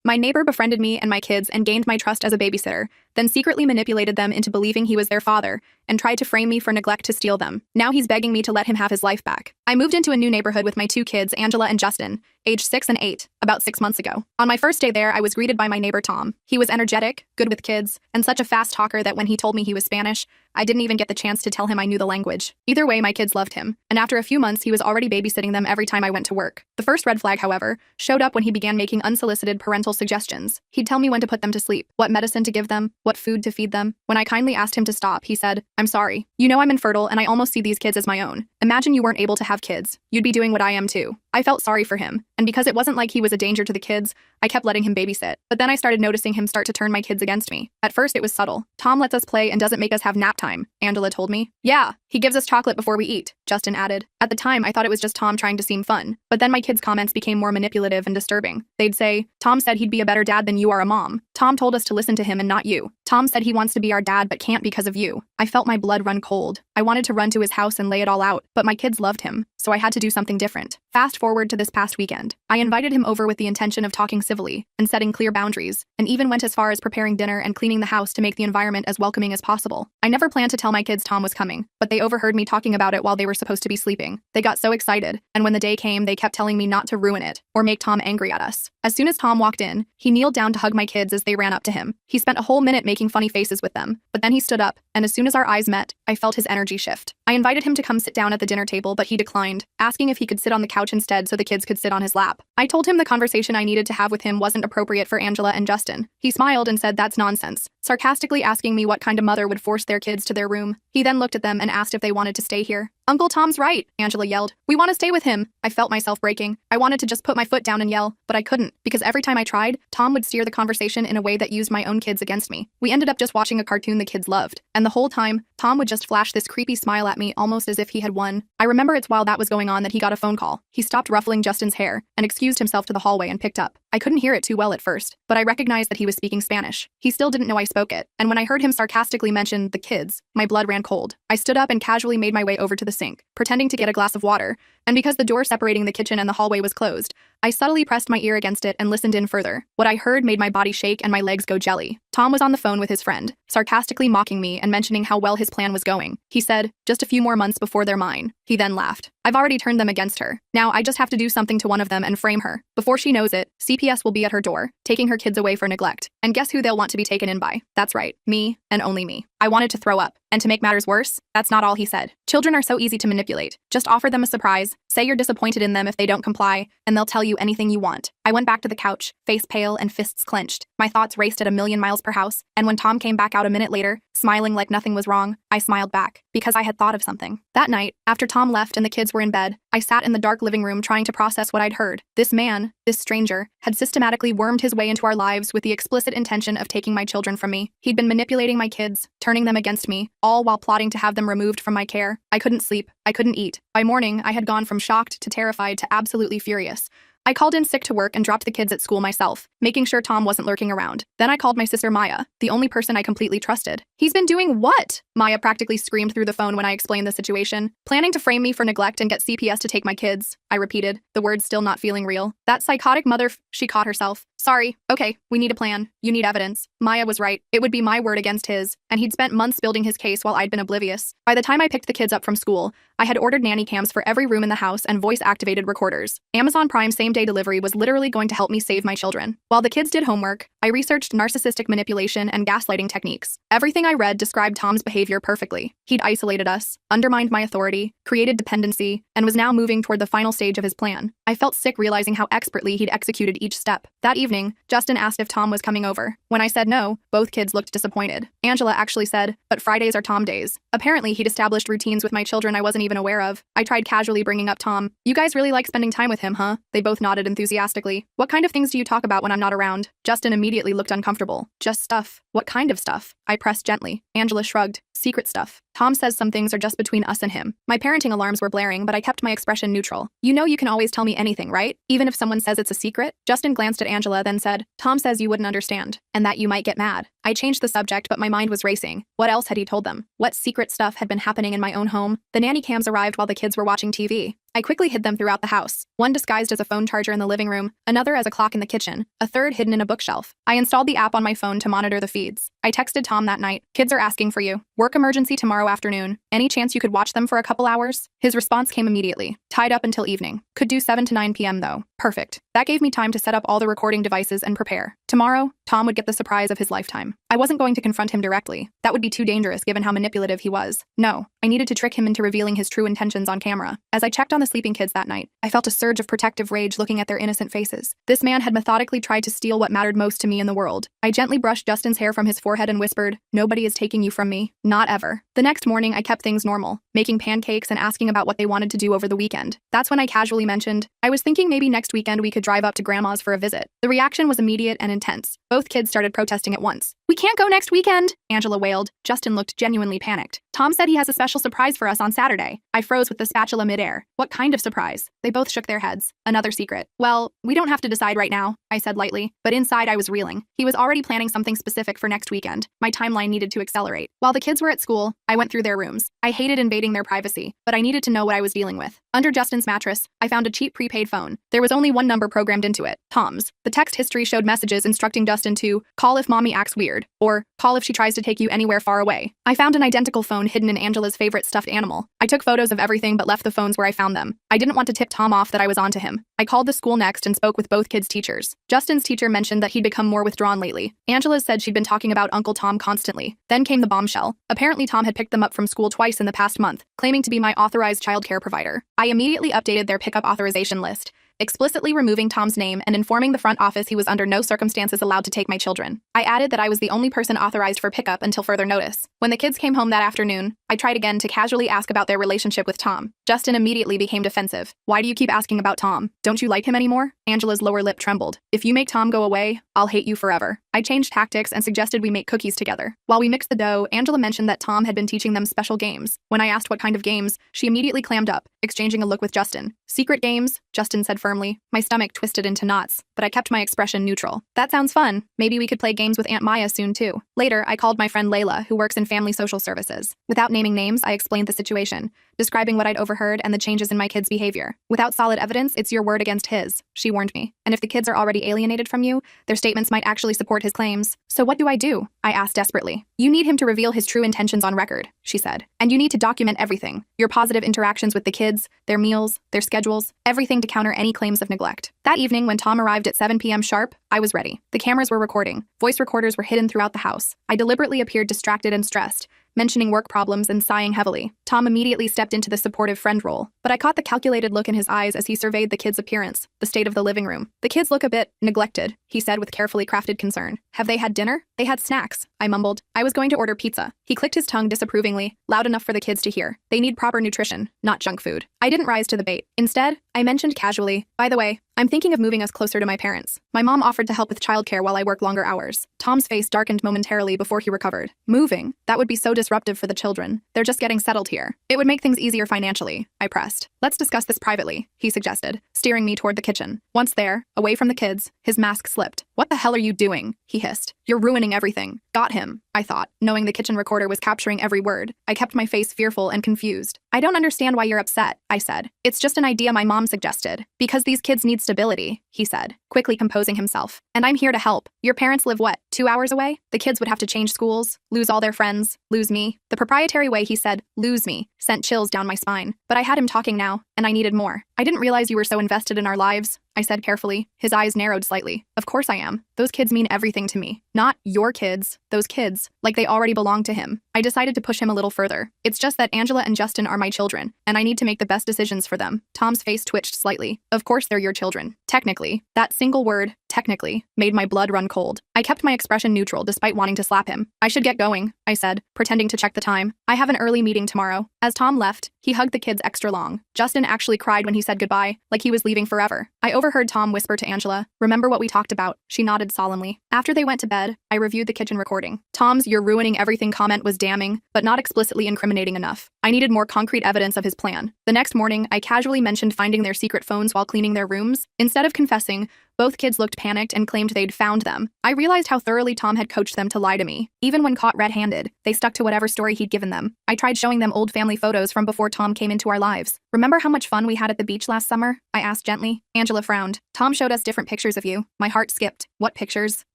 My neighbor befriended me and my kids and gained my trust as a babysitter, then secretly manipulated them into believing he was their father, and tried to frame me for neglect to steal them. Now he's begging me to let him have his life back. I moved into a new neighborhood with my two kids, Angela and Justin, aged 6 and 8, about 6 months ago. On my first day there, I was greeted by my neighbor Tom. He was energetic, good with kids, and such a fast talker that when he told me he was Spanish, I didn't even get the chance to tell him I knew the language. Either way, my kids loved him, and after a few months, he was already babysitting them every time I went to work. The first red flag, however, showed up when he began making unsolicited parental suggestions. He'd tell me when to put them to sleep, what medicine to give them, what food to feed them. When I kindly asked him to stop, he said, "I'm sorry. You know I'm infertile and I almost see these kids as my own. Imagine you weren't able to have kids. You'd be doing what I am too." I felt sorry for him, and because it wasn't like he was a danger to the kids, I kept letting him babysit. But then I started noticing him start to turn my kids against me. At first it was subtle. "Tom lets us play and doesn't make us have nap time," Angela told me. "Yeah, he gives us chocolate before we eat," Justin added. At the time, I thought it was just Tom trying to seem fun, but then my kids' comments became more manipulative and disturbing. They'd say, "Tom said he'd be a better dad than you are a mom. Tom told us to listen to him and not you. Tom said he wants to be our dad but can't because of you." I felt my blood run cold. I wanted to run to his house and lay it all out, but my kids loved him, so I had to do something different. Fast forward to this past weekend. I invited him over with the intention of talking civilly and setting clear boundaries, and even went as far as preparing dinner and cleaning the house to make the environment as welcoming as possible. I never planned to tell my kids Tom was coming, but they overheard me talking about it while they were supposed to be sleeping. They got so excited, and when the day came, they kept telling me not to ruin it or make Tom angry at us. As soon as Tom walked in, he kneeled down to hug my kids as they ran up to him. He spent a whole minute making funny faces with them, but then he stood up, and as soon as our eyes met, I felt his energy shift. I invited him to come sit down at the dinner table, but he declined, asking if he could sit on the couch instead so the kids could sit on his lap. I told him the conversation I needed to have with him wasn't appropriate for Angela and Justin. He smiled and said that's nonsense, sarcastically asking me what kind of mother would force their kids to their room. He then looked at them and asked if they wanted to stay here. "Uncle Tom's right," Angela yelled. "We want to stay with him." I felt myself breaking. I wanted to just put my foot down and yell, but I couldn't, because every time I tried, Tom would steer the conversation in a way that used my own kids against me. We ended up just watching a cartoon the kids loved, and the whole time, Tom would just flash this creepy smile at me almost as if he had won. I remember it's while that was going on that he got a phone call. He stopped ruffling Justin's hair and excused himself to the hallway and picked up. I couldn't hear it too well at first, but I recognized that he was speaking Spanish. He still didn't know I spoke it, and when I heard him sarcastically mention the kids, my blood ran cold. I stood up and casually made my way over to the sink, pretending to get a glass of water, and because the door separating the kitchen and the hallway was closed, I subtly pressed my ear against it and listened in further. What I heard made my body shake and my legs go jelly. Tom was on the phone with his friend, sarcastically mocking me and mentioning how well his plan was going. He said, "Just a few more months before they're mine." He then laughed. "I've already turned them against her. Now I just have to do something to one of them and frame her. Before she knows it, CPS will be at her door, taking her kids away for neglect. And guess who they'll want to be taken in by? That's right, me, and only me." I wanted to throw up. And to make matters worse, that's not all he said. "Children are so easy to manipulate. Just offer them a surprise, say you're disappointed in them if they don't comply, and they'll tell you anything you want." I went back to the couch, face pale and fists clenched. My thoughts raced at 1,000,000 miles per house, and when Tom came back out a minute later, smiling like nothing was wrong, I smiled back, because I had thought of something. That night, after Tom left and the kids were in bed, I sat in the dark living room trying to process what I'd heard. This man, this stranger, had systematically wormed his way into our lives with the explicit intention of taking my children from me. He'd been manipulating my kids, turning them against me, all while plotting to have them removed from my care. I couldn't sleep. I couldn't eat. By morning, I had gone from shocked to terrified to absolutely furious. I called in sick to work and dropped the kids at school myself, making sure Tom wasn't lurking around. Then I called my sister Maya, the only person I completely trusted. "He's been doing what?" Maya practically screamed through the phone when I explained the situation. "Planning to frame me for neglect and get CPS to take my kids," I repeated, the words still not feeling real. "That psychotic she caught herself. "Sorry. Okay, we need a plan. You need evidence." Maya was right. It would be my word against his, and he'd spent months building his case while I'd been oblivious. By the time I picked the kids up from school, I had ordered nanny cams for every room in the house and voice-activated recorders. Amazon Prime same-day delivery was literally going to help me save my children. While the kids did homework, I researched narcissistic manipulation and gaslighting techniques. Everything I read described Tom's behavior perfectly. He'd isolated us, undermined my authority, created dependency, and was now moving toward the final stage of his plan. I felt sick realizing how expertly he'd executed each step. That evening, Justin asked if Tom was coming over. When I said no, both kids looked disappointed. Angela actually said, "But Fridays are Tom days." Apparently, he'd established routines with my children I wasn't even aware of. I tried casually bringing up Tom. "You guys really like spending time with him, huh?" They both nodded enthusiastically. "What kind of things do you talk about when I'm not around?" Justin immediately looked uncomfortable. "Just stuff." "What kind of stuff?" I pressed gently. Angela shrugged. "Secret stuff. Tom says some things are just between us and him." My parenting alarms were blaring, but I kept my expression neutral. "You know you can always tell me anything, right? Even if someone says it's a secret?" Justin glanced at Angela, then said, "Tom says you wouldn't understand, and that you might get mad." I changed the subject, but my mind was racing. What else had he told them? What secret stuff had been happening in my own home? The nanny cams arrived while the kids were watching TV. I quickly hid them throughout the house, one disguised as a phone charger in the living room, another as a clock in the kitchen, a third hidden in a bookshelf. I installed the app on my phone to monitor the feeds. I texted Tom that night, "Kids are asking for you. Work emergency tomorrow afternoon. Any chance you could watch them for a couple hours?" His response came immediately. "Tied up until evening. Could do 7 to 9 p.m. though." Perfect. That gave me time to set up all the recording devices and prepare. Tomorrow, Tom would get the surprise of his lifetime. I wasn't going to confront him directly. That would be too dangerous given how manipulative he was. No, I needed to trick him into revealing his true intentions on camera. As I checked on the sleeping kids that night, I felt a surge of protective rage looking at their innocent faces. This man had methodically tried to steal what mattered most to me in the world. I gently brushed Justin's hair from his forehead and whispered, "Nobody is taking you from me. Not ever." The next morning, I kept things normal, making pancakes and asking about what they wanted to do over the weekend. That's when I casually mentioned, "I was thinking maybe next weekend we could drive up to Grandma's for a visit." The reaction was immediate and intense. Both kids started protesting at once. "We can't go next weekend," Angela wailed. Justin looked genuinely panicked. "Tom said he has a special surprise for us on Saturday." I froze with the spatula midair. What kind of surprise? They both shook their heads. "Another secret." "Well, we don't have to decide right now," I said lightly, but inside I was reeling. He was already planning something specific for next weekend. My timeline needed to accelerate. While the kids were at school, I went through their rooms. I hated invading their privacy, but I needed to know what I was dealing with. Under Justin's mattress, I found a cheap prepaid phone. There was only one number programmed into it, Tom's. The text history showed messages instructing Justin to call if mommy acts weird, or call if she tries to take you anywhere far away. I found an identical phone hidden in Angela's favorite stuffed animal. I took photos of everything but left the phones where I found them. I didn't want to tip Tom off that I was onto him. I called the school next and spoke with both kids' teachers. Justin's teacher mentioned that he'd become more withdrawn lately. Angela's said she'd been talking about Uncle Tom constantly. Then came the bombshell. Apparently Tom had picked them up from school twice in the past month, claiming to be my authorized childcare provider. I immediately updated their pickup authorization list, explicitly removing Tom's name and informing the front office he was under no circumstances allowed to take my children. I added that I was the only person authorized for pickup until further notice. When the kids came home that afternoon, I tried again to casually ask about their relationship with Tom. Justin immediately became defensive. "Why do you keep asking about Tom? Don't you like him anymore?" Angela's lower lip trembled. "If you make Tom go away, I'll hate you forever." I changed tactics and suggested we make cookies together. While we mixed the dough, Angela mentioned that Tom had been teaching them special games. When I asked what kind of games, she immediately clammed up, exchanging a look with Justin. "Secret games," Justin said firmly. My stomach twisted into knots, but I kept my expression neutral. "That sounds fun. Maybe we could play games with Aunt Maya soon too." Later, I called my friend Layla, who works in family social services. Without naming names, I explained the situation, describing what I'd overheard and the changes in my kids' behavior. "Without solid evidence, it's your word against his," she warned me. "And if the kids are already alienated from you, their statements might actually support his claims." "So what do I do?" I asked desperately. "You need him to reveal his true intentions on record," she said. "And you need to document everything. Your positive interactions with the kids, their meals, their schedules, everything to counter any claims of neglect." That evening, when Tom arrived at 7 p.m. sharp, I was ready. The cameras were recording. Voice recorders were hidden throughout the house. I deliberately appeared distracted and stressed, mentioning work problems and sighing heavily. Tom immediately stepped into the supportive friend role, but I caught the calculated look in his eyes as he surveyed the kids' appearance, the state of the living room. "The kids look a bit neglected," he said with carefully crafted concern. "Have they had dinner?" "They had snacks," I mumbled. "I was going to order pizza." He clicked his tongue disapprovingly, loud enough for the kids to hear. "They need proper nutrition, not junk food." I didn't rise to the bait. Instead, I mentioned casually, "By the way, I'm thinking of moving us closer to my parents. My mom offered to help with childcare while I work longer hours." Tom's face darkened momentarily before he recovered. "Moving? That would be so disruptive for the children. They're just getting settled here. It would make things easier financially," I pressed. "Let's discuss this privately," he suggested, steering me toward the kitchen. Once there, away from the kids, his mask slipped. "What the hell are you doing?" he hissed. "You're ruining everything." Got him, I thought, knowing the kitchen recorder was capturing every word. I kept my face fearful and confused. "I don't understand why you're upset," I said. "It's just an idea my mom suggested." "Because these kids need stability," he said, quickly composing himself. "And I'm here to help. Your parents live what, 2 hours away? The kids would have to change schools, lose all their friends, lose me." The proprietary way he said, "lose me," sent chills down my spine. But I had him talking now, and I needed more. "I didn't realize you were so invested in our lives," I said carefully. His eyes narrowed slightly. "Of course I am. Those kids mean everything to me. Not your kids, those kids, like they already belong to him." I decided to push him a little further. "It's just that Angela and Justin are my children, and I need to make the best decisions for them." Tom's face twitched slightly. "Of course they're your children. Technically." That single word, technically, made my blood run cold. I kept my expression neutral despite wanting to slap him. "I should get going," I said, pretending to check the time. "I have an early meeting tomorrow." As Tom left, he hugged the kids extra long. Justin actually cried when he said goodbye, like he was leaving forever. I overheard Tom whisper to Angela, "Remember what we talked about?" She nodded solemnly. After they went to bed, I reviewed the kitchen recording. Tom's "you're ruining everything" comment was damning, but not explicitly incriminating enough. I needed more concrete evidence of his plan. The next morning, I casually mentioned finding their secret phones while cleaning their rooms. Instead of confessing, Both kids looked panicked and claimed they'd found them. I realized how thoroughly Tom had coached them to lie to me. Even when caught red-handed, they stuck to whatever story he'd given them. I tried showing them old family photos from before Tom came into our lives. Remember how much fun we had at the beach last summer? I asked gently. Angela frowned. Tom showed us different pictures of you. My heart skipped. What pictures?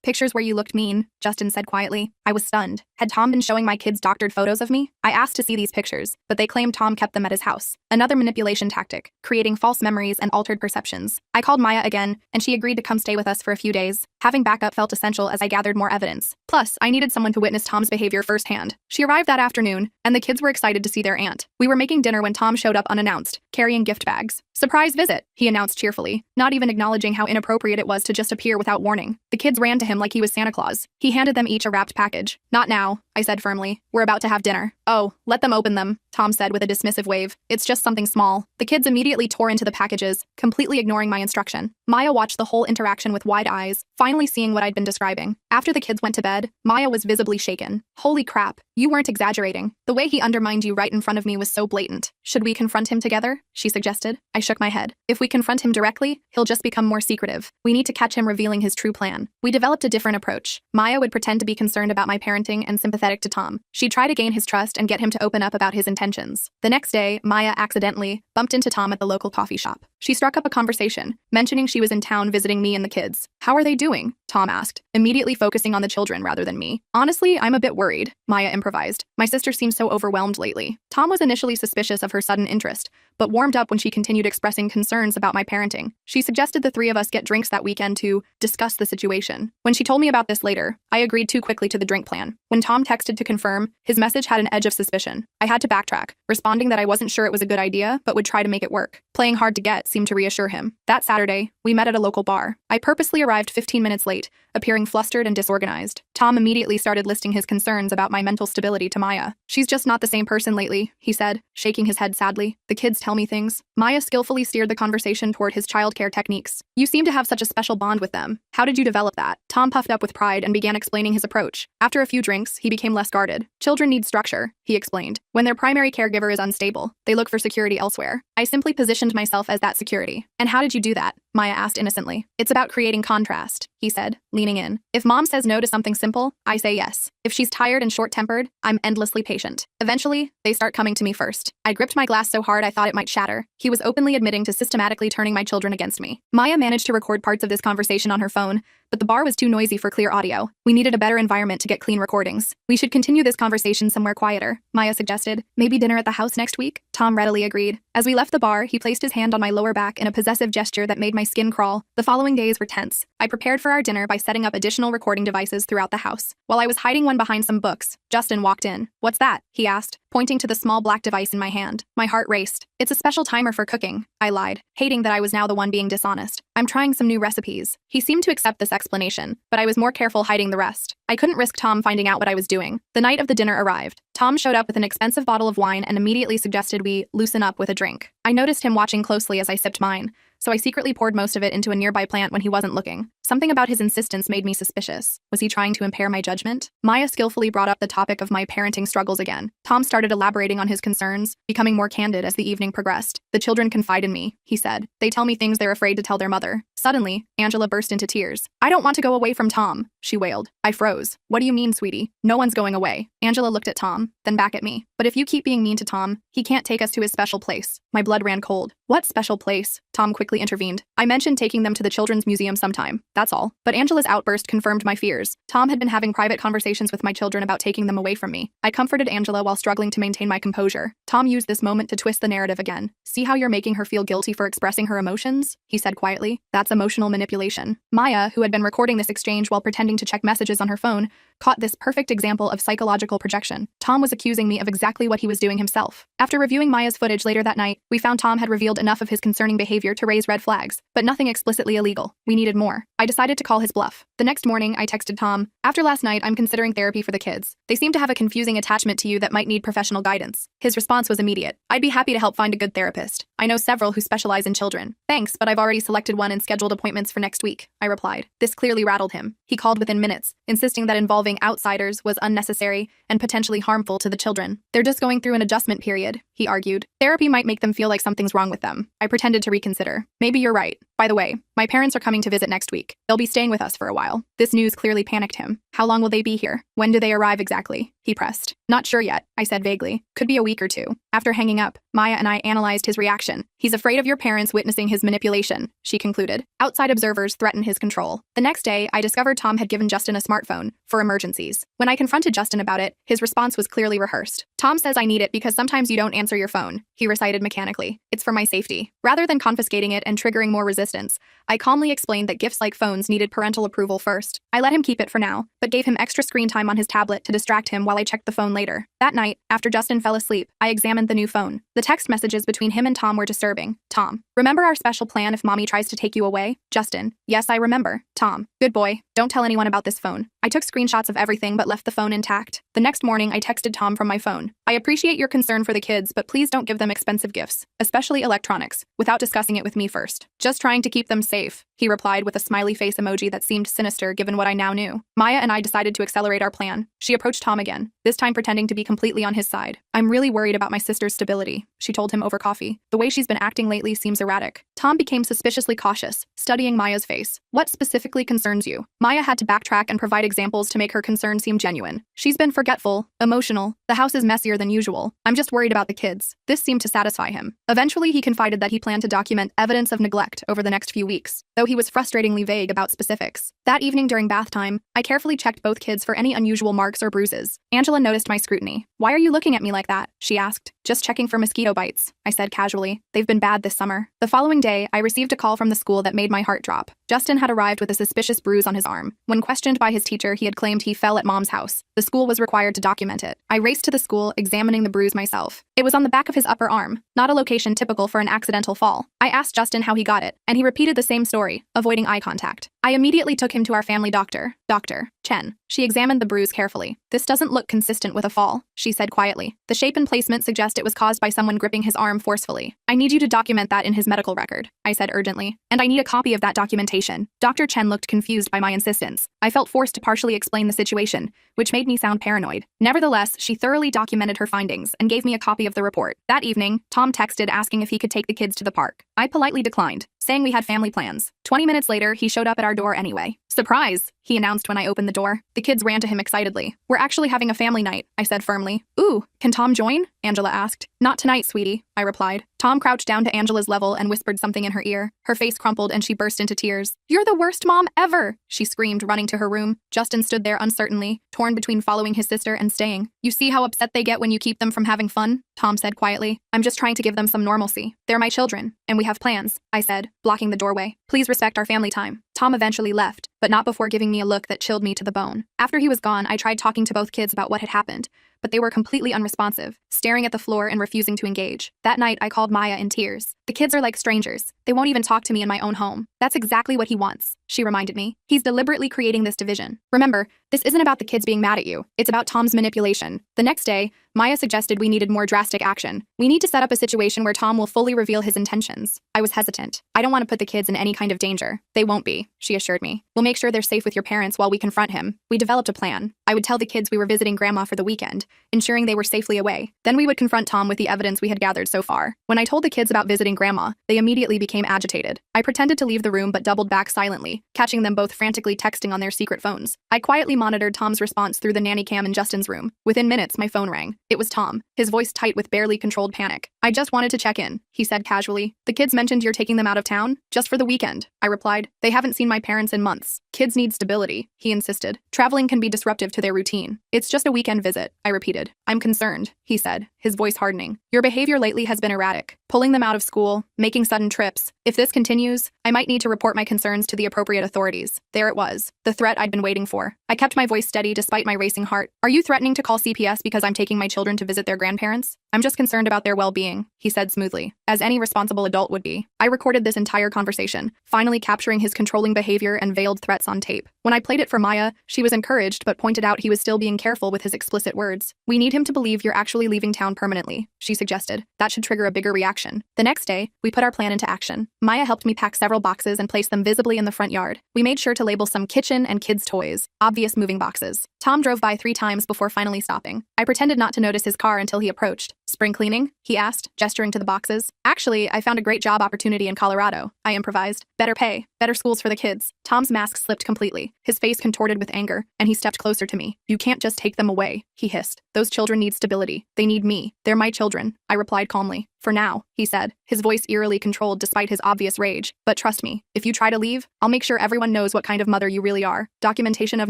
Pictures where you looked mean, Justin said quietly. I was stunned. Had Tom been showing my kids doctored photos of me? I asked to see these pictures, but they claimed Tom kept them at his house. Another manipulation tactic, creating false memories and altered perceptions. I called Maya again, and she agreed to come stay with us for a few days. Having backup felt essential as I gathered more evidence. Plus, I needed someone to witness Tom's behavior firsthand. She arrived that afternoon, and the kids were excited to see their aunt. We were making dinner when Tom showed up unannounced, carrying gift bags. Surprise visit, he announced cheerfully, not even acknowledging how inappropriate it was to just appear without warning. The kids ran to him like he was Santa Claus. He handed them each a wrapped package. Not now, I said firmly. We're about to have dinner. Oh, let them open them, Tom said with a dismissive wave. It's just something small. The kids immediately tore into the packages, completely ignoring my instruction. Maya watched the whole interaction with wide eyes, finally seeing what I'd been describing. After the kids went to bed, Maya was visibly shaken. Holy crap, you weren't exaggerating. The way he undermined you right in front of me was so blatant. Should we confront him together? She suggested. I shook my head. If we confront him directly, he'll just become more secretive. We need to catch him revealing his true plan. We developed a different approach. Maya would pretend to be concerned about my parenting and sympathetic to Tom. She'd try to gain his trust and get him to open up about his intentions. The next day, Maya accidentally bumped into Tom at the local coffee shop. She struck up a conversation, mentioning she was in town visiting me and the kids. How are they doing? Tom asked, immediately focusing on the children rather than me. Honestly, I'm a bit worried, Maya improvised. My sister seems so overwhelmed lately. Tom was initially suspicious of her sudden interest, but warmed up when she continued expressing concerns about my parenting. She suggested the three of us get drinks that weekend to discuss the situation. When she told me about this later, I agreed too quickly to the drink plan. When Tom texted to confirm, his message had an edge of suspicion. I had to backtrack, responding that I wasn't sure it was a good idea, but would try to make it work. Playing hard to get seemed to reassure him. That Saturday, we met at a local bar. I purposely arrived 15 minutes late, appearing flustered and disorganized. Tom immediately started listing his concerns about my mental stability to Maya. She's just not the same person lately, he said, shaking his head sadly. The kids tell me things. Maya skillfully steered the conversation toward his childcare techniques. You seem to have such a special bond with them. How did you develop that? Tom puffed up with pride and began explaining his approach. After a few drinks, he became less guarded. Children need structure, he explained. When their primary caregiver is unstable, they look for security elsewhere. I simply positioned myself as that security. And how did you do that? Maya asked innocently. It's about creating contrast, he said, leaning in. If mom says no to something simple, I say yes. If she's tired and short-tempered, I'm endlessly patient. Eventually, they start coming to me first. I gripped my glass so hard I thought it might shatter. He was openly admitting to systematically turning my children against me. Maya managed to record parts of this conversation on her phone, but the bar was too noisy for clear audio. We needed a better environment to get clean recordings. We should continue this conversation somewhere quieter, Maya suggested. Maybe dinner at the house next week? Tom readily agreed. As we left the bar, he placed his hand on my lower back in a possessive gesture that made my skin crawl. The following days were tense. I prepared for our dinner by setting up additional recording devices throughout the house. While I was hiding one behind some books, Justin walked in. What's that? He asked, pointing to the small black device in my hand. My heart raced. It's a special timer for cooking, I lied, hating that I was now the one being dishonest. I'm trying some new recipes. He seemed to accept this explanation, but I was more careful hiding the rest. I couldn't risk Tom finding out what I was doing. The night of the dinner arrived. Tom showed up with an expensive bottle of wine and immediately suggested we loosen up with a drink. I noticed him watching closely as I sipped mine, so I secretly poured most of it into a nearby plant when he wasn't looking. Something about his insistence made me suspicious. Was he trying to impair my judgment? Maya skillfully brought up the topic of my parenting struggles again. Tom started elaborating on his concerns, becoming more candid as the evening progressed. The children confide in me, he said. They tell me things they're afraid to tell their mother. Suddenly, Angela burst into tears. I don't want to go away from Tom, she wailed. I froze. What do you mean, sweetie? No one's going away. Angela looked at Tom, then back at me. But if you keep being mean to Tom, he can't take us to his special place. My blood ran cold. What special place? Tom quickly intervened. I mentioned taking them to the Children's Museum sometime. That's all. But Angela's outburst confirmed my fears. Tom had been having private conversations with my children about taking them away from me. I comforted Angela while struggling to maintain my composure. Tom used this moment to twist the narrative again. See how you're making her feel guilty for expressing her emotions? He said quietly. That's emotional manipulation. Maya, who had been recording this exchange while pretending to check messages on her phone, caught this perfect example of psychological projection. Tom was accusing me of exactly what he was doing himself. After reviewing Maya's footage later that night, we found Tom had revealed enough of his concerning behavior to raise red flags, but nothing explicitly illegal. We needed more. I decided to call his bluff. The next morning, I texted Tom, after last night, I'm considering therapy for the kids. They seem to have a confusing attachment to you that might need professional guidance. His response was immediate. I'd be happy to help find a good therapist. I know several who specialize in children. Thanks, but I've already selected one and scheduled appointments for next week, I replied. This clearly rattled him. He called within minutes, insisting that involving outsiders was unnecessary and potentially harmful to the children. They're just going through an adjustment period, he argued. Therapy might make them feel like something's wrong with them. I pretended to reconsider. Maybe you're right, By the way, my parents are coming to visit next week. They'll be staying with us for a while. This news clearly panicked him. How long will they be here? When do they arrive exactly? He pressed. Not sure yet, I said vaguely. Could be a week or two. After hanging up, Maya and I analyzed his reaction. He's afraid of your parents witnessing his manipulation, she concluded. Outside observers threaten his control. The next day, I discovered Tom had given Justin a smartphone for emergencies. When I confronted Justin about it, his response was clearly rehearsed. Tom says I need it because sometimes you don't answer your phone, he recited mechanically. It's for my safety. Rather than confiscating it and triggering more resistance, I calmly explained that gifts like phones needed parental approval first. I let him keep it for now, but gave him extra screen time on his tablet to distract him while I checked the phone later. That night, after Justin fell asleep, I examined the new phone. The text messages between him and Tom were disturbing. Tom: remember our special plan if mommy tries to take you away? Justin: yes, I remember. Tom: good boy. Don't tell anyone about this phone. I took screenshots of everything but left the phone intact. The next morning, I texted Tom from my phone. I appreciate your concern for the kids, but please don't give them expensive gifts, especially electronics, without discussing it with me first. Just trying to keep them safe, he replied with a smiley face emoji that seemed sinister given what I now knew. Maya and I decided to accelerate our plan. She approached Tom again, this time pretending to be completely on his side. I'm really worried about my sister's stability, she told him over coffee. The way she's been acting lately seems erratic. Tom became suspiciously cautious, studying Maya's face. What specifically concerns you? Maya had to backtrack and provide examples to make her concern seem genuine. She's been forgetful, emotional, the house is messier than usual. I'm just worried about the kids. This seemed to satisfy him. Eventually, he confided that he planned to document evidence of neglect over the next few weeks, though he was frustratingly vague about specifics. That evening during bath time, I carefully checked both kids for any unusual marks or bruises. Angela noticed my scrutiny. Why are you looking at me like that? She asked. Just checking for mosquito bites, I said casually. They've been bad this summer. The following day, I received a call from the school that made my heart drop. Justin had arrived with a suspicious bruise on his arm. When questioned by his teacher, he had claimed he fell at mom's house. The school was required to document it. I raced to the school, examining the bruise myself. It was on the back of his upper arm, not a location typical for an accidental fall. I asked Justin how he got it, and he repeated the same story, avoiding eye contact. I immediately took him to our family doctor, Dr. Chen. She examined the bruise carefully. This doesn't look consistent with a fall, she said quietly. The shape and placement suggest it was caused by someone gripping his arm forcefully. I need you to document that in his medical record, I said urgently. And I need a copy of that documentation. Dr. Chen looked confused by my insistence. I felt forced to partially explain the situation, which made me sound paranoid. Nevertheless, she thoroughly documented her findings and gave me a copy of the report. That evening, Tom texted asking if he could take the kids to the park. I politely declined, saying we had family plans. 20 minutes later, he showed up at our door anyway. Surprise, he announced when I opened the door. The kids ran to him excitedly. We're actually having a family night, I said firmly. Ooh, can Tom join? Angela asked. Not tonight, sweetie, I replied. Tom crouched down to Angela's level and whispered something in her ear. Her face crumpled and she burst into tears. You're the worst mom ever, she screamed, running to her room. Justin stood there uncertainly, torn between following his sister and staying. You see how upset they get when you keep them from having fun? Tom said quietly. I'm just trying to give them some normalcy. They're my children, and we have plans, I said, blocking the doorway. Please respect our family time. Tom eventually left, but not before giving me a look that chilled me to the bone. After he was gone, I tried talking to both kids about what had happened, but they were completely unresponsive, staring at the floor and refusing to engage. That night, I called Maya in tears. The kids are like strangers. They won't even talk to me in my own home. That's exactly what he wants, she reminded me. He's deliberately creating this division. Remember, this isn't about the kids being mad at you. It's about Tom's manipulation. The next day, Maya suggested we needed more drastic action. We need to set up a situation where Tom will fully reveal his intentions. I was hesitant. I don't want to put the kids in any kind of danger. They won't be, she assured me. We'll make sure they're safe with your parents while we confront him. We developed a plan. I would tell the kids we were visiting Grandma for the weekend, ensuring they were safely away. Then we would confront Tom with the evidence we had gathered so far. When I told the kids about visiting Grandma, they immediately became agitated. I pretended to leave the room but doubled back silently, catching them both frantically texting on their secret phones. I quietly monitored Tom's response through the nanny cam in Justin's room. Within minutes, my phone rang. It was Tom, his voice tight with barely controlled panic. I just wanted to check in, he said casually. The kids mentioned you're taking them out of town? Just for the weekend, I replied. They haven't seen my parents in months. Kids need stability, he insisted. Traveling can be disruptive to their routine. It's just a weekend visit, I repeated. I'm concerned, he said, his voice hardening. Your behavior lately has been erratic. Pulling them out of school, making sudden trips. If this continues, I might need to report my concerns to the appropriate authorities. There it was, the threat I'd been waiting for. I kept my voice steady despite my racing heart. Are you threatening to call CPS because I'm taking my children to visit their grandparents? I'm just concerned about their well-being, he said smoothly, as any responsible adult would be. I recorded this entire conversation, finally capturing his controlling behavior and veiled threats on tape. When I played it for Maya, she was encouraged but pointed out he was still being careful with his explicit words. We need him to believe you're actually leaving town permanently, she suggested. That should trigger a bigger reaction. The next day, we put our plan into action. Maya helped me pack several boxes and place them visibly in the front yard. We made sure to label some kitchen and kids' toys, obvious moving boxes. Tom drove by 3 times before finally stopping. I pretended not to notice his car until he approached. Spring cleaning? He asked, gesturing gesturing to the boxes. Actually, I found a great job opportunity in Colorado, I improvised. Better pay, better schools for the kids. Tom's mask slipped completely. His face contorted with anger, and he stepped closer to me. You can't just take them away, he hissed. Those children need stability. They need me. They're my children, I replied calmly. For now, he said, his voice eerily controlled despite his obvious rage. But trust me, if you try to leave, I'll make sure everyone knows what kind of mother you really are. Documentation of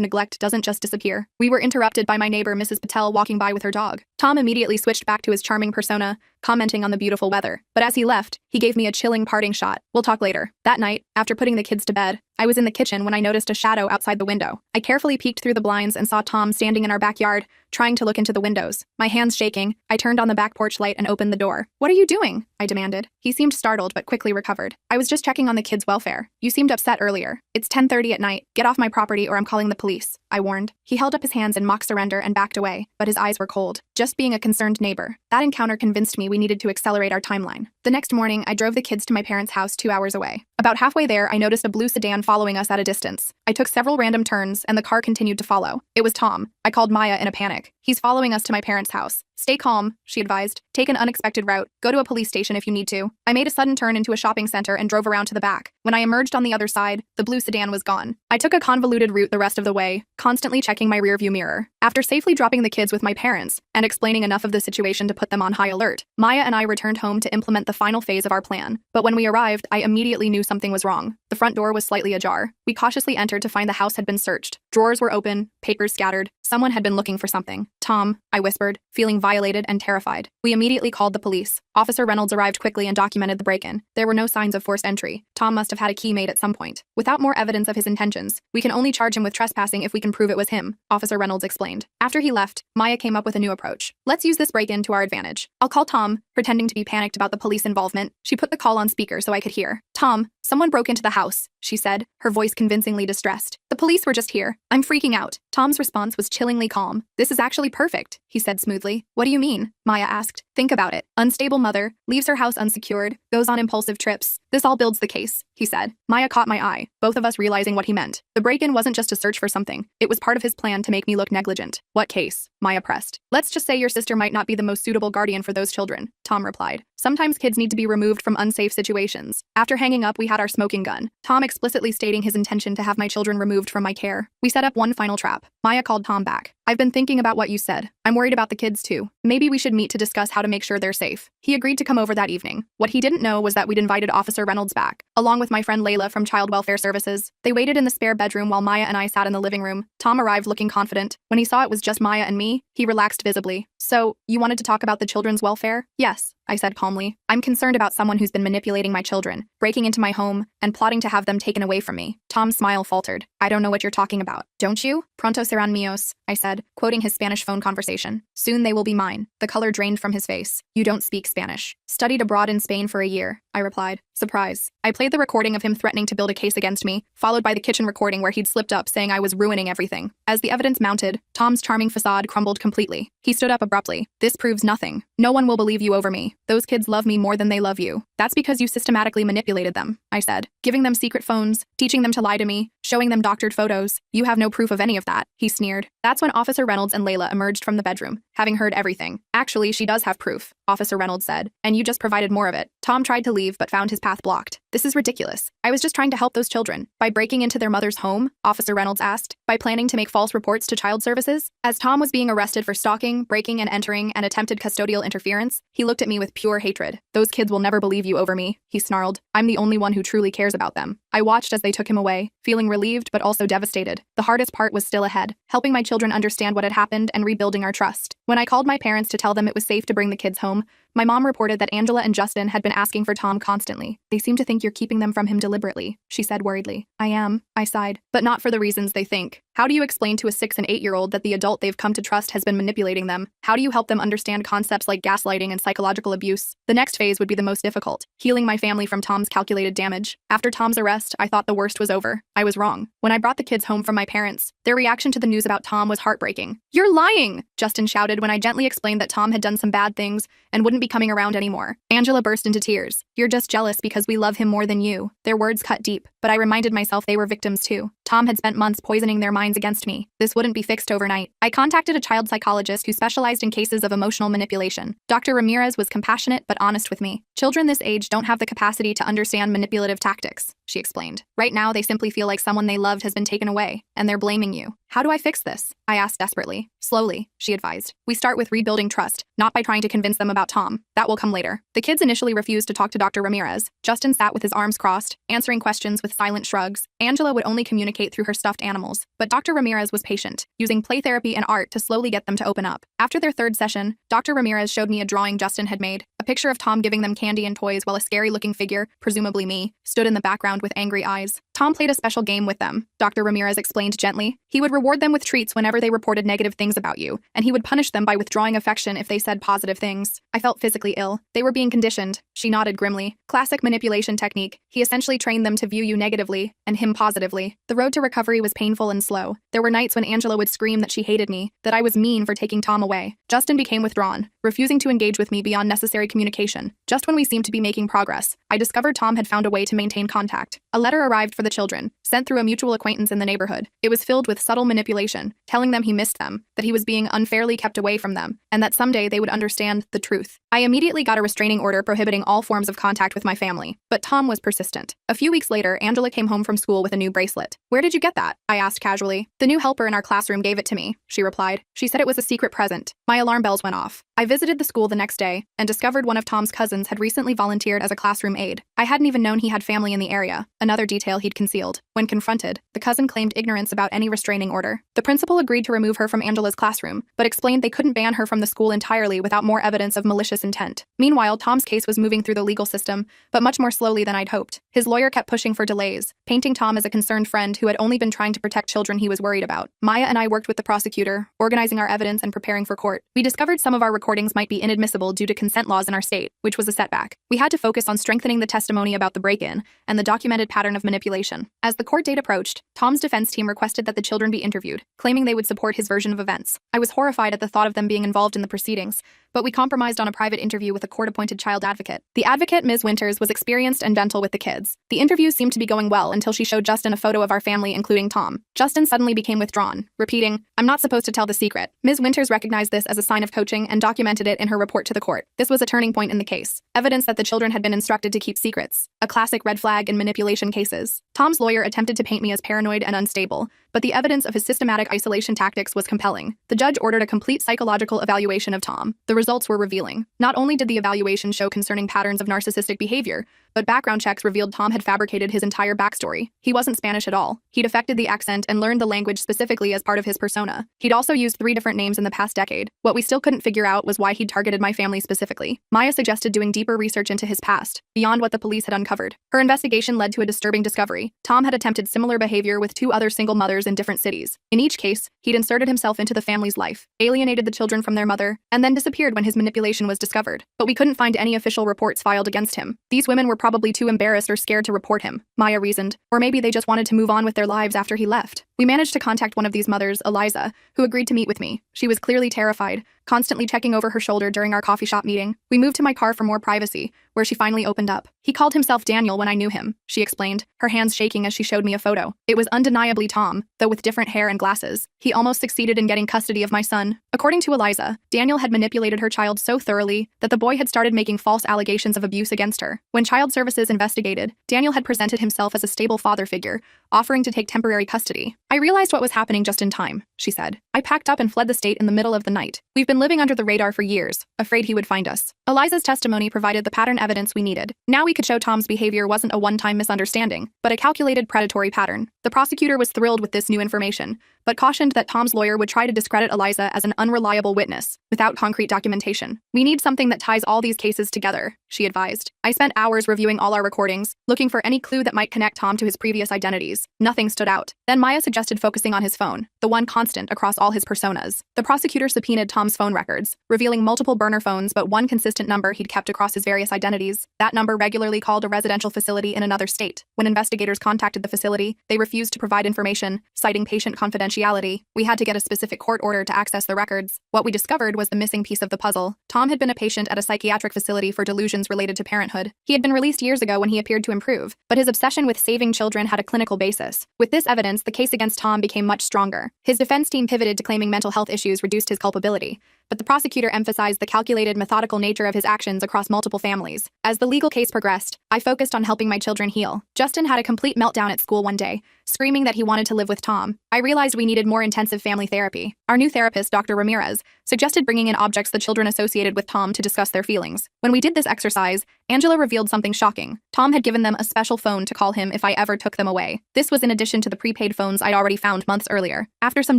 neglect doesn't just disappear. We were interrupted by my neighbor, Mrs. Patel, walking by with her dog. Tom immediately switched back to his charming persona, commenting on the beautiful weather. But as he left, he gave me a chilling parting shot. We'll talk later. That night, after putting the kids to bed, I was in the kitchen when I noticed a shadow outside the window. I carefully peeked through the blinds and saw Tom standing in our backyard, trying to look into the windows. My hands shaking, I turned on the back porch light and opened the door. What are you doing? I demanded. He seemed startled but quickly recovered. I was just checking on the kids' welfare. You seemed upset earlier. It's 10:30 at night. Get off my property or I'm calling the police, I warned. He held up his hands in mock surrender and backed away, but his eyes were cold. Just being a concerned neighbor. That encounter convinced me we needed to accelerate our timeline. The next morning, I drove the kids to my parents' house 2 hours away. About halfway there, I noticed a blue sedan following us at a distance. I took several random turns, and the car continued to follow. It was Tom. I called Maya in a panic. He's following us to my parents' house. Stay calm, she advised. Take an unexpected route. Go to a police station if you need to. I made a sudden turn into a shopping center and drove around to the back. When I emerged on the other side, the blue sedan was gone. I took a convoluted route the rest of the way, constantly checking my rearview mirror. After safely dropping the kids with my parents and explaining enough of the situation to put them on high alert, Maya and I returned home to implement the final phase of our plan. But when we arrived, I immediately knew something was wrong. The front door was slightly ajar. We cautiously entered to find the house had been searched. Drawers were open, papers scattered. Someone had been looking for something. Tom, I whispered, feeling violated and terrified. We immediately called the police. Officer Reynolds arrived quickly and documented the break-in. There were no signs of forced entry. Tom must have had a key made at some point. Without more evidence of his intentions, we can only charge him with trespassing if we can prove it was him, Officer Reynolds explained. After he left, Maya came up with a new approach. Let's use this break-in to our advantage. I'll call Tom, pretending to be panicked about the police involvement. She put the call on speaker so I could hear. Tom, someone broke into the house, she said, her voice convincingly distressed. The police were just here. I'm freaking out. Tom's response was chillingly calm. This is actually perfect, he said smoothly. What do you mean? Maya asked. Think about it. Unstable mother, leaves her house unsecured, goes on impulsive trips. This all builds the case, he said. Maya caught my eye, both of us realizing what he meant. The break-in wasn't just to search for something. It was part of his plan to make me look negligent. What case? Maya pressed. Let's just say your sister might not be the most suitable guardian for those children, Tom replied. Sometimes kids need to be removed from unsafe situations. After hanging up, we had our smoking gun, Tom explicitly stating his intention to have my children removed from my care. We set up one final trap. Maya called Tom back. I've been thinking about what you said. I'm worried about the kids too. Maybe we should meet to discuss how to make sure they're safe. He agreed to come over that evening. What he didn't know was that we'd invited Officer Reynolds back, along with my friend Layla from Child Welfare Services. They waited in the spare bedroom while Maya and I sat in the living room. Tom arrived looking confident. When he saw it was just Maya and me, he relaxed visibly. So, you wanted to talk about the children's welfare? Yes, I said calmly. I'm concerned about someone who's been manipulating my children, breaking into my home, and plotting to have them taken away from me. Tom's smile faltered. I don't know what you're talking about. Don't you? Pronto serán míos, I said, quoting his Spanish phone conversation. Soon they will be mine. The color drained from his face. You don't speak Spanish. Studied abroad in Spain for a year, I replied. Surprise. I played the recording of him threatening to build a case against me, followed by the kitchen recording where he'd slipped up saying I was ruining everything. As the evidence mounted, Tom's charming facade crumbled completely. He stood up abruptly. This proves nothing. No one will believe you over me. Those kids love me more than they love you. That's because you systematically manipulated them, I said, giving them secret phones, teaching them to lie to me, showing them doctored photos. You have no proof of any of that, he sneered. That's when Officer Reynolds and Layla emerged from the bedroom, having heard everything. Actually, she does have proof, Officer Reynolds said, and you just provided more of it. Tom tried to leave but found his path blocked. This is ridiculous. I was just trying to help those children. By breaking into their mother's home, Officer Reynolds asked, by planning to make false reports to child services? As Tom was being arrested for stalking, breaking and entering, and attempted custodial interference, he looked at me with pure hatred. Those kids will never believe you over me, he snarled. I'm the only one who truly cares about them. I watched as they took him away, feeling relieved but also devastated. The hardest part was still ahead, helping my children understand what had happened and rebuilding our trust. When I called my parents to tell them it was safe to bring the kids home, my mom reported that Angela and Justin had been asking for Tom constantly. They seem to think you're keeping them from him deliberately, she said worriedly. I am, I sighed, but not for the reasons they think. How do you explain to a 6- and 8-year-old that the adult they've come to trust has been manipulating them? How do you help them understand concepts like gaslighting and psychological abuse? The next phase would be the most difficult, healing my family from Tom's calculated damage. After Tom's arrest, I thought the worst was over. I was wrong. When I brought the kids home from my parents, their reaction to the news about Tom was heartbreaking. You're lying, Justin shouted when I gently explained that Tom had done some bad things and wouldn't be coming around anymore. Angela burst into tears. You're just jealous because we love him more than you. Their words cut deep. but I reminded myself they were victims too. Tom had spent months poisoning their minds against me. This wouldn't be fixed overnight. I contacted a child psychologist who specialized in cases of emotional manipulation. Dr. Ramirez was compassionate but honest with me. Children this age don't have the capacity to understand manipulative tactics, she explained. Right now, they simply feel like someone they loved has been taken away, and they're blaming you. How do I fix this? I asked desperately. Slowly, she advised. We start with rebuilding trust, not by trying to convince them about Tom. That will come later. The kids initially refused to talk to Dr. Ramirez. Justin sat with his arms crossed, answering questions with silent shrugs. Angela would only communicate through her stuffed animals. But Dr. Ramirez was patient, using play therapy and art to slowly get them to open up. After their third session, Dr. Ramirez showed me a drawing Justin had made, a picture of Tom giving them candy and toys while a scary-looking figure, presumably me, stood in the background with angry eyes. Tom played a special game with them, Dr. Ramirez explained gently. He would reward them with treats whenever they reported negative things about you, and he would punish them by withdrawing affection if they said positive things. I felt physically ill. They were being conditioned. She nodded grimly. Classic manipulation technique. He essentially trained them to view you negatively, and him positively. The road to recovery was painful and slow. There were nights when Angela would scream that she hated me, that I was mean for taking Tom away. Justin became withdrawn, refusing to engage with me beyond necessary communication. Just when we seemed to be making progress, I discovered Tom had found a way to maintain contact. A letter arrived for the children, sent through a mutual acquaintance in the neighborhood. It was filled with subtle manipulation, telling them he missed them, that he was being unfairly kept away from them, and that someday they would understand the truth. I immediately got a restraining order prohibiting all forms of contact with my family, but Tom was persistent. A few weeks later, Angela came home from school with a new bracelet. Where did you get that? I asked casually. The new helper in our classroom gave it to me, she replied. She said it was a secret present. My alarm bells went off. I visited the school the next day and discovered one of Tom's cousins had recently volunteered as a classroom aide. I hadn't even known he had family in the area, another detail he'd concealed. When confronted, the cousin claimed ignorance about any restraining order. The principal agreed to remove her from Angela's classroom, but explained they couldn't ban her from the school entirely without more evidence of malicious intent. Meanwhile, Tom's case was moving through the legal system, but much more slowly than I'd hoped. His lawyer kept pushing for delays, painting Tom as a concerned friend who had only been trying to protect children he was worried about. Maya and I worked with the prosecutor, organizing our evidence and preparing for court. We discovered some of our recordings might be inadmissible due to consent laws in our state, which was a setback. We had to focus on strengthening the testimony about the break-in and the documented pattern of manipulation. As the court date approached, Tom's defense team requested that the children be interviewed, claiming they would support his version of events. I was horrified at the thought of them being involved in the proceedings, but we compromised on a private interview with a court-appointed child advocate. The advocate, Ms. Winters, was experienced and gentle with the kids. The interview seemed to be going well until she showed Justin a photo of our family, including Tom. Justin suddenly became withdrawn, repeating, "I'm not supposed to tell the secret." Ms. Winters recognized this as a sign of coaching and documented it in her report to the court. This was a turning point in the case, evidence that the children had been instructed to keep secrets, a classic red flag in manipulation cases. Tom's lawyer attempted to paint me as paranoid and unstable, but the evidence of his systematic isolation tactics was compelling. The judge ordered a complete psychological evaluation of Tom. The results were revealing. Not only did the evaluation show concerning patterns of narcissistic behavior, but background checks revealed Tom had fabricated his entire backstory. He wasn't Spanish at all. He'd affected the accent and learned the language specifically as part of his persona. He'd also used 3 different names in the past decade. What we still couldn't figure out was why he'd targeted my family specifically. Maya suggested doing deeper research into his past, beyond what the police had uncovered. Her investigation led to a disturbing discovery. Tom had attempted similar behavior with 2 other single mothers in different cities. In each case, he'd inserted himself into the family's life, alienated the children from their mother, and then disappeared when his manipulation was discovered. But we couldn't find any official reports filed against him. These women were probably too embarrassed or scared to report him, Maya reasoned, or maybe they just wanted to move on with their lives after he left. We managed to contact one of these mothers, Eliza, who agreed to meet with me. She was clearly terrified, constantly checking over her shoulder during our coffee shop meeting. We moved to my car for more privacy, where she finally opened up. He called himself Daniel when I knew him, she explained, her hands shaking as she showed me a photo. It was undeniably Tom, though with different hair and glasses. He almost succeeded in getting custody of my son. According to Eliza, Daniel had manipulated her child so thoroughly that the boy had started making false allegations of abuse against her. When child services investigated, Daniel had presented himself as a stable father figure, offering to take temporary custody. I realized what was happening just in time, she said. I packed up and fled the state in the middle of the night. We've been living under the radar for years, afraid he would find us. Eliza's testimony provided the pattern evidence we needed. Now we could show Tom's behavior wasn't a one-time misunderstanding, but a calculated predatory pattern. The prosecutor was thrilled with this new information, but cautioned that Tom's lawyer would try to discredit Eliza as an unreliable witness, without concrete documentation. We need something that ties all these cases together, she advised. I spent hours reviewing all our recordings, looking for any clue that might connect Tom to his previous identities. Nothing stood out. Then Maya suggested suggested focusing on his phone, the one constant across all his personas. The prosecutor subpoenaed Tom's phone records, revealing multiple burner phones but one consistent number he'd kept across his various identities. That number regularly called a residential facility in another state. When investigators contacted the facility, they refused to provide information, citing patient confidentiality. We had to get a specific court order to access the records. What we discovered was the missing piece of the puzzle. Tom had been a patient at a psychiatric facility for delusions related to parenthood. He had been released years ago when he appeared to improve, but his obsession with saving children had a clinical basis. With this evidence, the case against Tom became much stronger. His defense team pivoted to claiming mental health issues reduced his culpability, but the prosecutor emphasized the calculated, methodical nature of his actions across multiple families. As the legal case progressed, I focused on helping my children heal. Justin had a complete meltdown at school one day, screaming that he wanted to live with Tom. I realized we needed more intensive family therapy. Our new therapist, Dr. Ramirez, suggested bringing in objects the children associated with Tom to discuss their feelings. When we did this exercise, Angela revealed something shocking. Tom had given them a special phone to call him if I ever took them away. This was in addition to the prepaid phones I'd already found months earlier. After some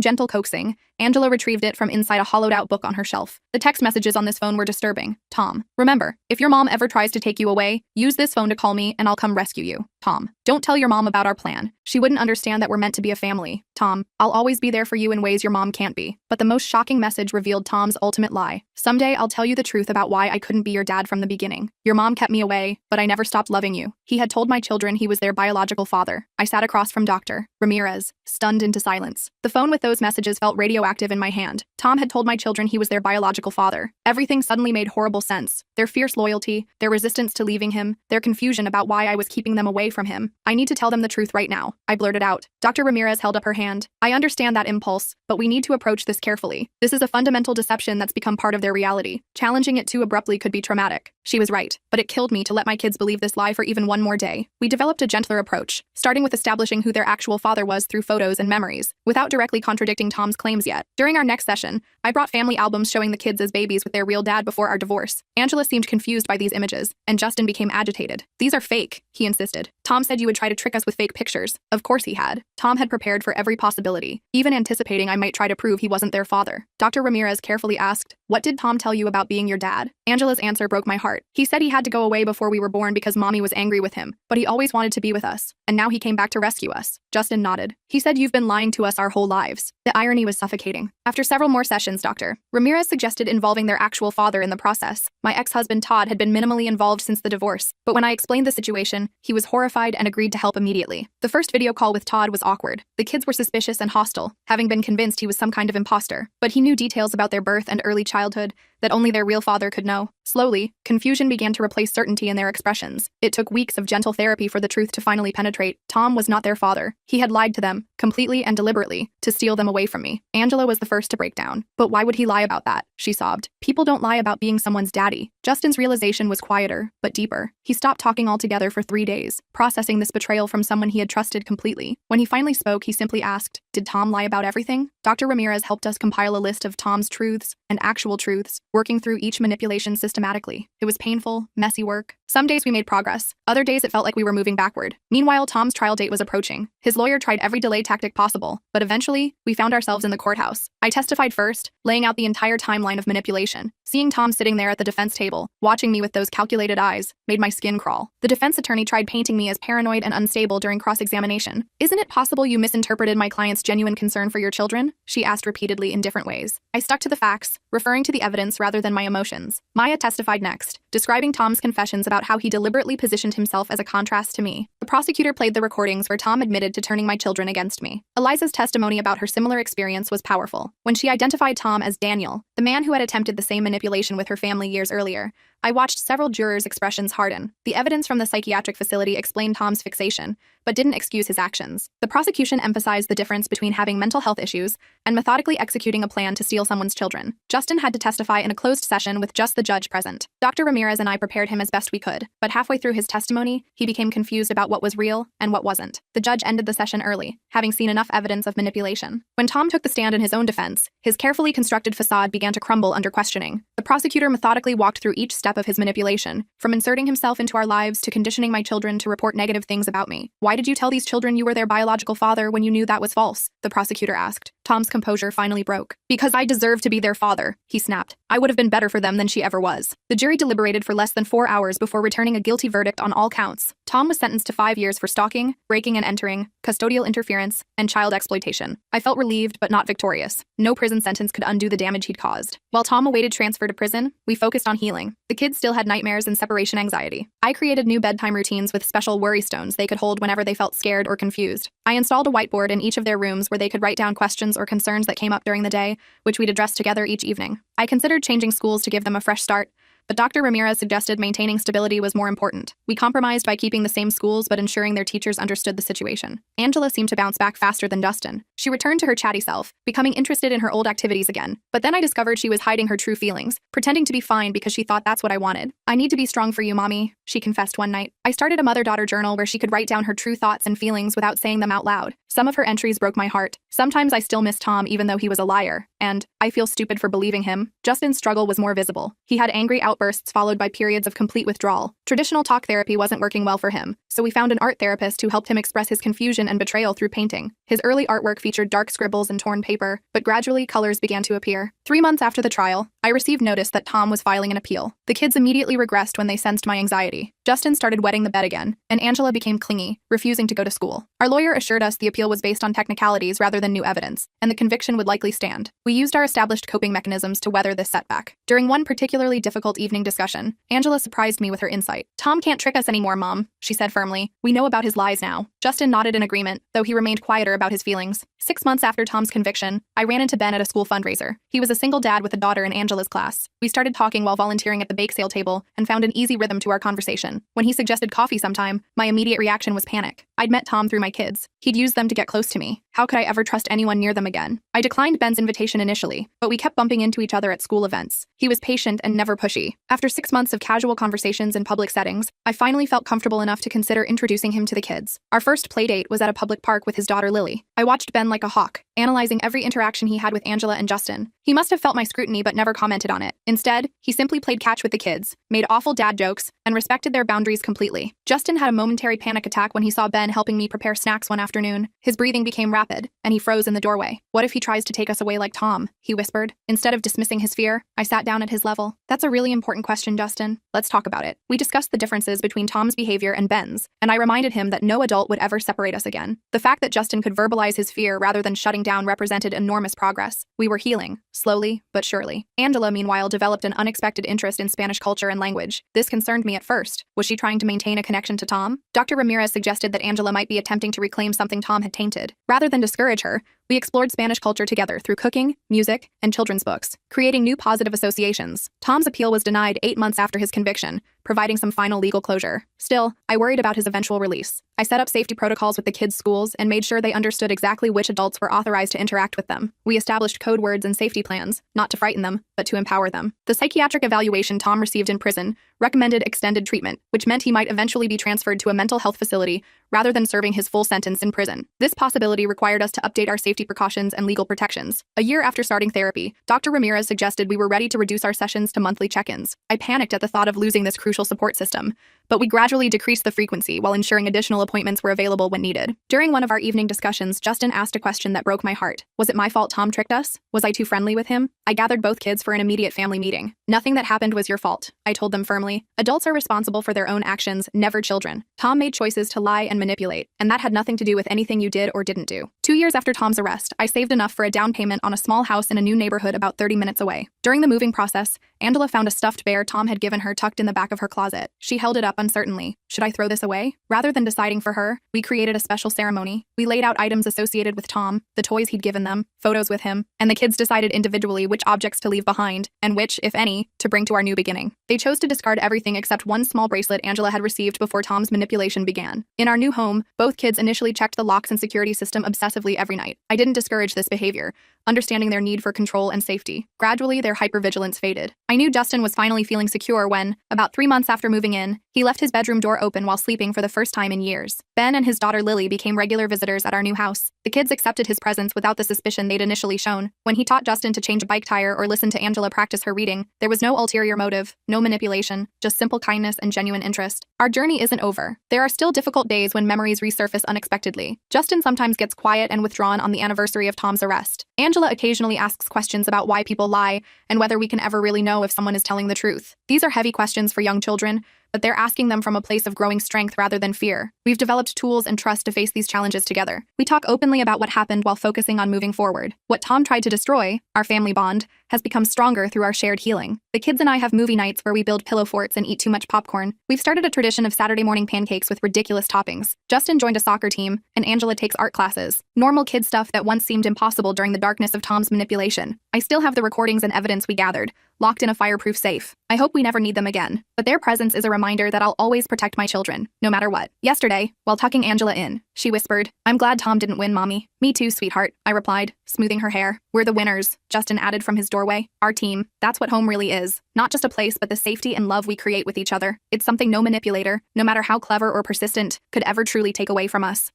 gentle coaxing, Angela retrieved it from inside a hollowed-out book on her shelf. The text messages on this phone were disturbing. Tom, remember, if your mom ever tries to take you away, use this phone to call me and I'll come rescue you. Tom, don't tell your mom about our plan. She wouldn't understand that we're meant to be a family. Tom, I'll always be there for you in ways your mom can't be. But the most shocking message revealed Tom's ultimate lie. Someday I'll tell you the truth about why I couldn't be your dad from the beginning. Your mom kept me away, but I never stopped loving you. He had told my children he was their biological father. I sat across from Dr. Ramirez, stunned into silence. The phone with those messages felt radioactive in my hand. Tom had told my children he was their biological father. Everything suddenly made horrible sense. Their fierce loyalty, their resistance to leaving him, their confusion about why I was keeping them away from him. I need to tell them the truth right now, I blurted out. Dr. Ramirez held up her hand. I understand that impulse, but we need to approach this carefully. This is a fundamental deception that's become part of their reality. Challenging it too abruptly could be traumatic. She was right, but it killed me to let my kids believe this lie for even one more day. We developed a gentler approach, starting with establishing who their actual father was through photos and memories, without directly contradicting Tom's claims yet. During our next session, I brought family albums showing the kids as babies with their real dad before our divorce. Angela seemed confused by these images, and Justin became agitated. These are fake, he insisted. Tom said you would try to trick us with fake pictures. Of course he had. Tom had prepared for every possibility, even anticipating I might try to prove he wasn't their father. Dr. Ramirez carefully asked, "What did Tom tell you about being your dad?" Angela's answer broke my heart. He said he had to go away before we were born because mommy was angry with him, but he always wanted to be with us, and now he came back to rescue us. Justin nodded. He said you've been lying to us our whole lives. The irony was suffocating. After several more sessions, Dr. Ramirez suggested involving their actual father in the process. My ex-husband Todd had been minimally involved since the divorce, but when I explained the situation, he was horrified and agreed to help immediately. The first video call with Todd was awkward. The kids were suspicious and hostile, having been convinced he was some kind of imposter, but he knew details about their birth and early childhood that only their real father could know. Slowly, confusion began to replace certainty in their expressions. It took weeks of gentle therapy for the truth to finally penetrate. Tom was not their father. He had lied to them, completely and deliberately, to steal them away from me. Angela was the first to break down. But why would he lie about that? She sobbed. People don't lie about being someone's daddy. Justin's realization was quieter, but deeper. He stopped talking altogether for 3 days, processing this betrayal from someone he had trusted completely. When he finally spoke, he simply asked, "Did Tom lie about everything?" Dr. Ramirez helped us compile a list of Tom's truths and actual truths, working through each manipulation systematically. It was painful, messy work. Some days we made progress. Other days it felt like we were moving backward. Meanwhile, Tom's trial date was approaching. His lawyer tried every delay tactic possible, but eventually, we found ourselves in the courthouse. I testified first, laying out the entire timeline of manipulation. Seeing Tom sitting there at the defense table, watching me with those calculated eyes, made my skin crawl. The defense attorney tried painting me as paranoid and unstable during cross-examination. "Isn't it possible you misinterpreted my client's genuine concern for your children?" she asked repeatedly in different ways. I stuck to the facts, referring to the evidence rather than my emotions. Maya testified next, describing Tom's confessions about how he deliberately positioned himself as a contrast to me. The prosecutor played the recordings where Tom admitted to turning my children against me. Eliza's testimony about her similar experience was powerful. When she identified Tom as Daniel, the man who had attempted the same manipulation with her family years earlier, I watched several jurors' expressions harden. The evidence from the psychiatric facility explained Tom's fixation, but didn't excuse his actions. The prosecution emphasized the difference between having mental health issues and methodically executing a plan to steal someone's children. Justin had to testify in a closed session with just the judge present. Dr. Ramirez and I prepared him as best we could, but halfway through his testimony, he became confused about what was real and what wasn't. The judge ended the session early, having seen enough evidence of manipulation. When Tom took the stand in his own defense, his carefully constructed facade began to crumble under questioning. The prosecutor methodically walked through each step of his manipulation, from inserting himself into our lives to conditioning my children to report negative things about me. "Why did you tell these children you were their biological father when you knew that was false?" the prosecutor asked. Tom's composure finally broke. "Because I deserve to be their father," he snapped. "I would have been better for them than she ever was." The jury deliberated for less than 4 hours before returning a guilty verdict on all counts. Tom was sentenced to 5 years for stalking, breaking and entering, custodial interference, and child exploitation. I felt relieved but not victorious. No prison sentence could undo the damage he'd caused. While Tom awaited transfer to prison, we focused on healing. The kids still had nightmares and separation anxiety. I created new bedtime routines with special worry stones they could hold whenever they felt scared or confused. I installed a whiteboard in each of their rooms where they could write down questions or concerns that came up during the day, which we'd address together each evening. I considered changing schools to give them a fresh start, but Dr. Ramirez suggested maintaining stability was more important. We compromised by keeping the same schools but ensuring their teachers understood the situation. Angela seemed to bounce back faster than Justin. She returned to her chatty self, becoming interested in her old activities again. But then I discovered she was hiding her true feelings, pretending to be fine because she thought that's what I wanted. "I need to be strong for you, Mommy," she confessed one night. I started a mother-daughter journal where she could write down her true thoughts and feelings without saying them out loud. Some of her entries broke my heart. "Sometimes I still miss Tom even though he was a liar," and "I feel stupid for believing him." Justin's struggle was more visible. He had angry outbursts followed by periods of complete withdrawal. Traditional talk therapy wasn't working well for him, so we found an art therapist who helped him express his confusion and betrayal through painting. His early artwork featured dark scribbles and torn paper, but gradually colors began to appear. 3 months after the trial, I received notice that Tom was filing an appeal. The kids immediately regressed when they sensed my anxiety. Justin started wetting the bed again, and Angela became clingy, refusing to go to school. Our lawyer assured us the appeal was based on technicalities rather than new evidence, and the conviction would likely stand. We used our established coping mechanisms to weather this setback. During one particularly difficult evening discussion, Angela surprised me with her insight. "Tom can't trick us anymore, Mom," she said firmly. "We know about his lies now." Justin nodded in agreement, though he remained quieter about his feelings. 6 months after Tom's conviction, I ran into Ben at a school fundraiser. He was a single dad with a daughter in Angela's class. We started talking while volunteering at the bake sale table and found an easy rhythm to our conversation. When he suggested coffee sometime, my immediate reaction was panic. I'd met Tom through my kids. He'd used them to get close to me. How could I ever trust anyone near them again? I declined Ben's invitation initially, but we kept bumping into each other at school events. He was patient and never pushy. After 6 months of casual conversations in public settings, I finally felt comfortable enough to consider introducing him to the kids. Our first playdate was at a public park with his daughter Lily. I watched Ben like a hawk, analyzing every interaction he had with Angela and Justin. He must have felt my scrutiny but never commented on it. Instead, he simply played catch with the kids, made awful dad jokes, and respected their boundaries completely. Justin had a momentary panic attack when he saw Ben helping me prepare snacks one afternoon. His breathing became rapid, and he froze in the doorway. "What if he tries to take us away like Tom?" he whispered. Instead of dismissing his fear, I sat down at his level. "That's a really important question, Justin. Let's talk about it." We discussed the differences between Tom's behavior and Ben's, and I reminded him that no adult would ever separate us again. The fact that Justin could verbalize his fear rather than shutting down represented enormous progress. We were healing, slowly but surely. Angela, meanwhile, developed an unexpected interest in Spanish culture and language. This concerned me at first. Was she trying to maintain a connection to Tom? Dr. Ramirez suggested that Angela might be attempting to reclaim something Tom had tainted. Rather than discourage her, we explored Spanish culture together through cooking, music, and children's books, creating new positive associations. Tom's appeal was denied 8 months after his conviction, providing some final legal closure. Still, I worried about his eventual release. I set up safety protocols with the kids' schools and made sure they understood exactly which adults were authorized to interact with them. We established code words and safety plans, not to frighten them, but to empower them. The psychiatric evaluation Tom received in prison recommended extended treatment, which meant he might eventually be transferred to a mental health facility rather than serving his full sentence in prison. This possibility required us to update our safety precautions and legal protections. A year after starting therapy, Dr. Ramirez suggested we were ready to reduce our sessions to monthly check-ins. I panicked at the thought of losing this crucial support system, but we gradually decreased the frequency while ensuring additional appointments were available when needed. During one of our evening discussions, Justin asked a question that broke my heart. Was it my fault Tom tricked us? Was I too friendly with him? I gathered both kids for an immediate family meeting. "Nothing that happened was your fault," I told them firmly. "Adults are responsible for their own actions, never children. Tom made choices to lie and manipulate, and that had nothing to do with anything you did or didn't do." 2 years after Tom's arrest, I saved enough for a down payment on a small house in a new neighborhood about 30 minutes away. During the moving process, Angela found a stuffed bear Tom had given her tucked in the back of her closet. She held it up uncertainly. Should I throw this away? Rather than deciding for her, we created a special ceremony. We laid out items associated with Tom, the toys he'd given them, photos with him, and the kids decided individually which objects to leave behind, and which, if any, to bring to our new beginning. They chose to discard everything except one small bracelet Angela had received before Tom's manipulation began. In our new home, both kids initially checked the locks and security system obsessively every night. I didn't discourage this behavior, understanding their need for control and safety. Gradually, their hypervigilance faded. I knew Justin was finally feeling secure when, about 3 months after moving in, he left his bedroom door open while sleeping for the first time in years. Ben and his daughter Lily became regular visitors at our new house. The kids accepted his presence without the suspicion they'd initially shown. When he taught Justin to change a bike tire or listen to Angela practice her reading, there was no ulterior motive, no manipulation, just simple kindness and genuine interest. Our journey isn't over. There are still difficult days when memories resurface unexpectedly. Justin sometimes gets quiet and withdrawn on the anniversary of Tom's arrest. Angela occasionally asks questions about why people lie and whether we can ever really know if someone is telling the truth. These are heavy questions for young children, but they're asking them from a place of growing strength rather than fear. We've developed tools and trust to face these challenges together. We talk openly about what happened while focusing on moving forward. What Tom tried to destroy, our family bond, has become stronger through our shared healing. The kids and I have movie nights where we build pillow forts and eat too much popcorn. We've started a tradition of Saturday morning pancakes with ridiculous toppings. Justin joined a soccer team, and Angela takes art classes. Normal kid stuff that once seemed impossible during the darkness of Tom's manipulation. I still have the recordings and evidence we gathered, locked in a fireproof safe. I hope we never need them again. But their presence is a reminder that I'll always protect my children, no matter what. Yesterday, while tucking Angela in, she whispered, "I'm glad Tom didn't win, Mommy." "Me too, sweetheart," I replied, smoothing her hair. "We're the winners," Justin added from his doorway. "Our team. That's what home really is. Not just a place, but the safety and love we create with each other. It's something no manipulator, no matter how clever or persistent, could ever truly take away from us."